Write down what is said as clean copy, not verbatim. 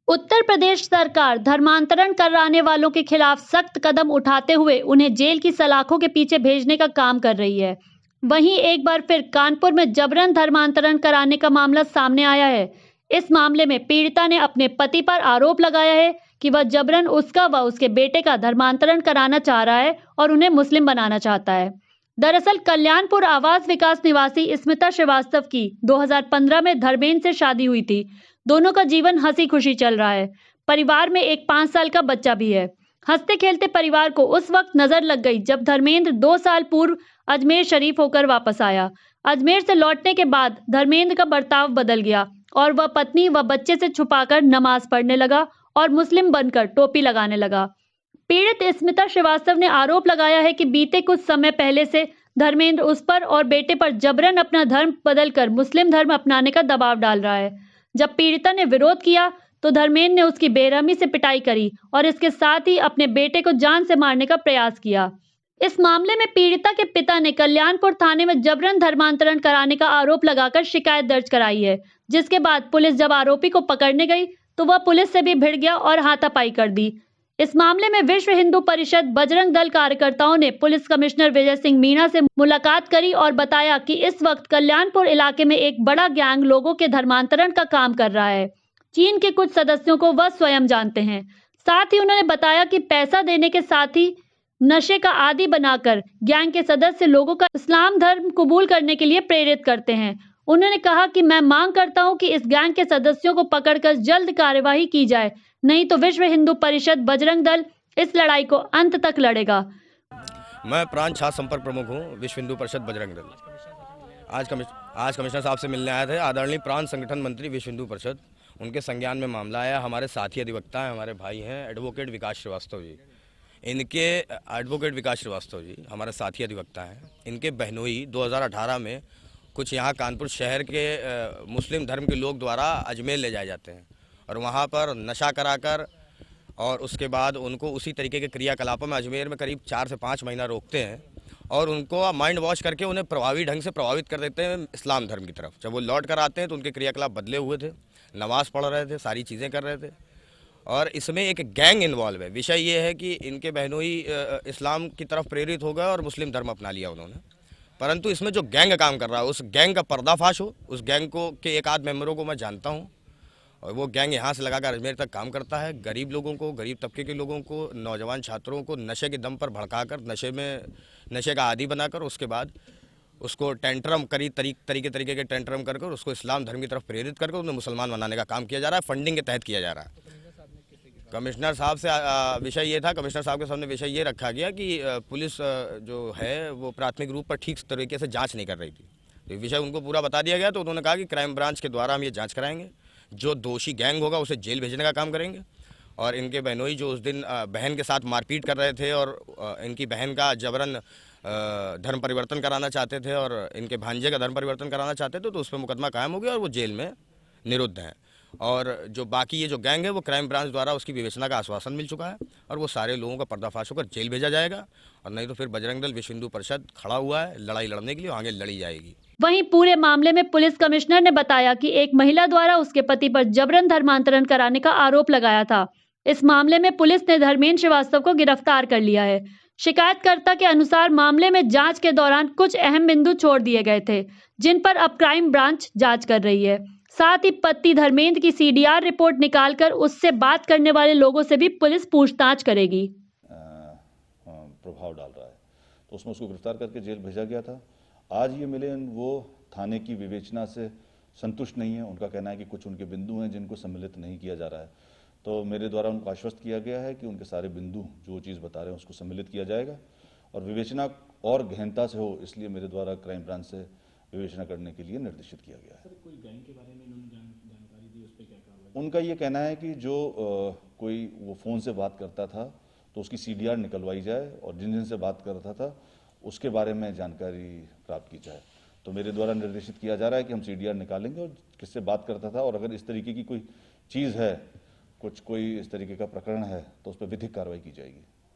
उत्तर प्रदेश सरकार धर्मांतरण कराने वालों के खिलाफ सख्त कदम उठाते हुए उन्हें जेल की सलाखों के पीछे भेजने का काम कर रही है। वहीं एक बार फिर कानपुर में जबरन धर्मांतरण कराने का मामला सामने आया है। इस मामले में पीड़िता ने अपने पति पर आरोप लगाया है कि वह जबरन उसका व उसके बेटे का धर्मांतरण कराना चाह रहा है और उन्हें मुस्लिम बनाना चाहता है। दरअसल कल्याणपुर आवास विकास निवासी स्मिता श्रीवास्तव की 2015 में धर्मेंद्र से शादी हुई थी। दोनों का जीवन हंसी खुशी चल रहा है। परिवार में एक 5 साल का बच्चा भी है। हंसते खेलते परिवार को उस वक्त नजर लग गई जब धर्मेंद्र 2 साल पूर्व अजमेर शरीफ होकर वापस आया। अजमेर से लौटने के बाद धर्मेंद्र का बर्ताव बदल गया और वह पत्नी व बच्चे से छुपाकर नमाज पढ़ने लगा और मुस्लिम बनकर टोपी लगाने लगा। पीड़ित स्मिता श्रीवास्तव ने आरोप लगाया है कि बीते कुछ समय पहले से धर्मेंद्र उस पर और बेटे पर जबरन अपना धर्म बदलकर मुस्लिम धर्म अपनाने का दबाव डाल रहा है। जब पीड़िता ने विरोध किया तो धर्मेंद्र ने उसकी बेरहमी से पिटाई करी और इसके साथ ही अपने बेटे को जान से मारने का प्रयास किया। इस मामले में पीड़िता के पिता ने कल्याणपुर थाने में जबरन धर्मांतरण कराने का आरोप लगाकर शिकायत दर्ज कराई है, जिसके बाद पुलिस जब आरोपी को पकड़ने गई तो वह पुलिस से भी भिड़ गया और हाथापाई कर दी। इस मामले में विश्व हिंदू परिषद बजरंग दल कार्यकर्ताओं ने पुलिस कमिश्नर विजय सिंह मीणा से मुलाकात करी और बताया कि इस वक्त कल्याणपुर इलाके में एक बड़ा गैंग लोगों के धर्मांतरण का काम कर रहा है। चीन के कुछ सदस्यों को वह स्वयं जानते हैं। साथ ही उन्होंने बताया कि पैसा देने के साथ ही नशे का आदी बनाकर गैंग के सदस्य लोगों का इस्लाम धर्म कबूल करने के लिए प्रेरित करते हैं। उन्होंने कहा कि मैं मांग करता हूं कि इस गैंग के सदस्यों को पकड़कर जल्द कार्यवाही की जाए, नहीं तो विश्व हिंदू परिषद बजरंग दल इस लड़ाई को अंत तक लड़ेगा। मैं प्रांत छात्र संपर्क प्रमुख हूं, विश्व हिंदू परिषद बजरंग दल। आज कमिश्नर साहब से मिलने आए थे। आदरणीय प्रांत संगठन मंत्री विश्व हिंदू परिषद, उनके संज्ञान में मामला आया। हमारे साथी अधिवक्ता हैं, हमारे भाई हैं एडवोकेट विकास श्रीवास्तव जी। एडवोकेट विकास श्रीवास्तव जी हमारे साथी अधिवक्ता हैं। इनके बहनोई 2018 में कुछ यहाँ कानपुर शहर के मुस्लिम धर्म के लोग द्वारा अजमेर ले जाए जाते हैं और वहाँ पर नशा कराकर और उसके बाद उनको उसी तरीके के क्रियाकलापों में अजमेर में करीब 4 से 5 महीना रोकते हैं और उनको माइंड वॉश करके उन्हें प्रभावी ढंग से प्रभावित कर देते हैं इस्लाम धर्म की तरफ। जब वो लौट कर आते हैं तो उनके क्रियाकलाप बदले हुए थे, नमाज़ पढ़ रहे थे, सारी चीज़ें कर रहे थे और इसमें एक गैंग इन्वॉल्व है। विषय ये है कि इनके बहनोई इस्लाम की तरफ प्रेरित हो गए और मुस्लिम धर्म अपना लिया उन्होंने, परंतु इसमें जो गैंग काम कर रहा है उस गैंग का पर्दाफाश हो। उस गैंग को के एक आध मेंबरों को मैं जानता हूँ और वो गैंग यहाँ से लगाकर अजमेर तक काम करता है। गरीब लोगों को, गरीब तबके के लोगों को, नौजवान छात्रों को नशे के दम पर भड़काकर नशे का आदी बनाकर उसके बाद उसको टेंट्रम तरीके के टेंट्रम कर उसको इस्लाम धर्म की तरफ प्रेरित करके उन्हें मुसलमान बनाने का काम किया जा रहा है। फंडिंग के तहत किया जा रहा है। कमिश्नर साहब से विषय ये था, कमिश्नर साहब के सामने विषय ये रखा गया कि पुलिस जो है वो प्राथमिक रूप पर ठीक तरीके से जांच नहीं कर रही थी। तो विषय उनको पूरा बता दिया गया तो उन्होंने कहा कि क्राइम ब्रांच के द्वारा हम ये जांच कराएंगे, जो दोषी गैंग होगा उसे जेल भेजने का काम करेंगे। और इनके बहनोई जो उस दिन बहन के साथ मारपीट कर रहे थे और इनकी बहन का जबरन धर्म परिवर्तन कराना चाहते थे और इनके भांजे का धर्म परिवर्तन कराना चाहते थे, तो उस पर मुकदमा कायम हो गया और वो जेल में निरुद्ध हैं। और जो बाकी ये जो गैंग है वो क्राइम ब्रांच द्वारा उसकी विवेचना का आश्वासन मिल चुका है और वो सारे लोगों का पर्दाफाश होकर जेल भेजा जाएगा और नहीं तो फिर बजरंग दल विश्व हिंदू परिषद खड़ा हुआ है लड़ाई लड़ने के लिए, आगे लड़ी जाएगी। वहीं पूरे मामले में पुलिस कमिश्नर ने बताया कि एक महिला द्वारा उसके पति पर जबरन धर्मांतरण कराने का आरोप लगाया था। इस मामले में पुलिस ने धर्मेंद्र श्रीवास्तव को गिरफ्तार कर लिया है। शिकायतकर्ता के अनुसार मामले में जांच के दौरान कुछ अहम बिंदु छोड़ दिए गए थे, जिन पर अब क्राइम ब्रांच जांच कर रही है। साथ ही पति धर्मेंद्र की सीडीआर रिपोर्ट निकालकर उससे बात करने वाले लोगों से भी पुलिस पूछताछ करेगी। प्रभाव डाल रहा है तो उसमें उसको गिरफ्तार करके जेल भेजा गया था। आज ये मिले, वो थाने की विवेचना से संतुष्ट नहीं है। उनका कहना है कि कुछ उनके बिंदु हैं जिनको सम्मिलित नहीं किया जा रहा है, तो मेरे द्वारा उनको आश्वस्त किया गया है कि उनके सारे बिंदु जो चीज़ बता रहे हैं उसको सम्मिलित किया जाएगा और विवेचना और गहनता से हो, इसलिए मेरे द्वारा क्राइम ब्रांच से विवेचना करने के लिए निर्देशित किया गया है। सर, कोई गैंग के बारे में इन्होंने जानकारी दी, उस पर क्या कार्रवाई? उनका ये कहना है कि जो कोई वो फ़ोन से बात करता था तो उसकी सीडीआर निकलवाई जाए और जिन जिन से बात करता था उसके बारे में जानकारी प्राप्त की जाए। तो मेरे द्वारा निर्देशित किया जा रहा है कि हम सीडीआर निकालेंगे और किससे बात करता था और अगर इस तरीके की कोई चीज़ है, कोई इस तरीके का प्रकरण है तो उस पर विधिक कार्रवाई की जाएगी।